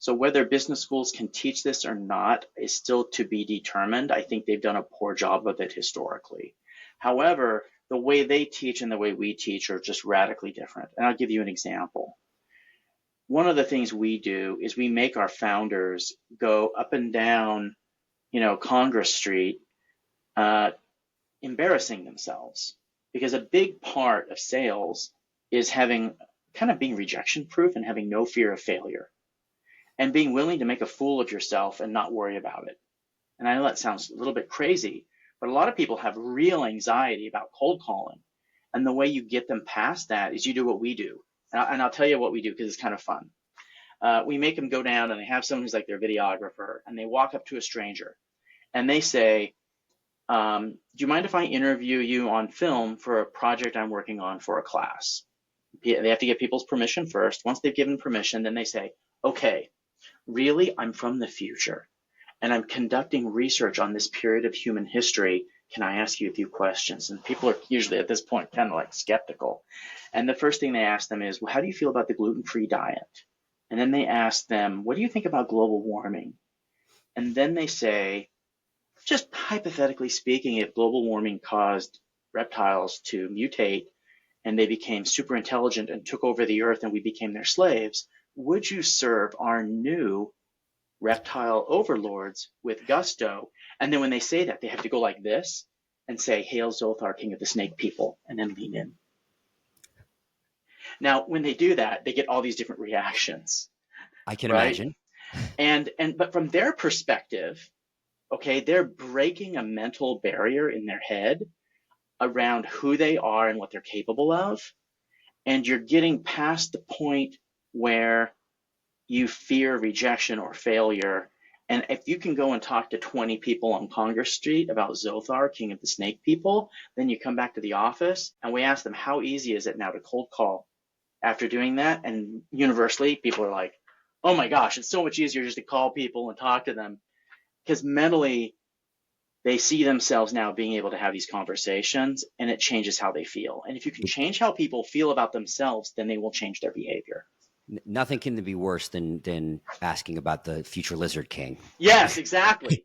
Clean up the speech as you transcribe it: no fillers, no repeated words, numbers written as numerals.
So whether business schools can teach this or not is still to be determined. I think they've done a poor job of it historically. However, the way they teach and the way we teach are just radically different. And I'll give you an example. One of the things we do is we make our founders go up and down, Congress Street, embarrassing themselves, because a big part of sales is having kind of being rejection proof and having no fear of failure and being willing to make a fool of yourself and not worry about it. And I know that sounds a little bit crazy, but a lot of people have real anxiety about cold calling. And the way you get them past that is you do what we do. And I'll tell you what we do because it's kind of fun. We make them go down and they have someone who's like their videographer, and they walk up to a stranger and they say, do you mind if I interview you on film for a project I'm working on for a class? They have to get people's permission first. Once they've given permission, then they say, okay, really, I'm from the future and I'm conducting research on this period of human history. Can I ask you a few questions? And people are usually at this point kind of like skeptical. And the first thing they ask them is, well, how do you feel about the gluten-free diet? And then they ask them, what do you think about global warming? And then they say, just hypothetically speaking, if global warming caused reptiles to mutate and they became super intelligent and took over the earth and we became their slaves, would you serve our new reptile overlords with gusto? And then when they say that, they have to go like this and say, Hail Zothar, king of the snake people, and then lean in. Now, when they do that, they get all these different reactions. I can right? imagine. But from their perspective, okay, they're breaking a mental barrier in their head around who they are and what they're capable of. And you're getting past the point where you fear rejection or failure. And if you can go and talk to 20 people on Congress Street about Zothar, king of the snake people, then you come back to the office and we ask them, how easy is it now to cold call after doing that? And universally, people are like, oh my gosh, it's so much easier just to call people and talk to them, because mentally they see themselves now being able to have these conversations, and it changes how they feel. And if you can change how people feel about themselves, then they will change their behavior. Nothing can be worse than asking about the future lizard king. Yes, exactly.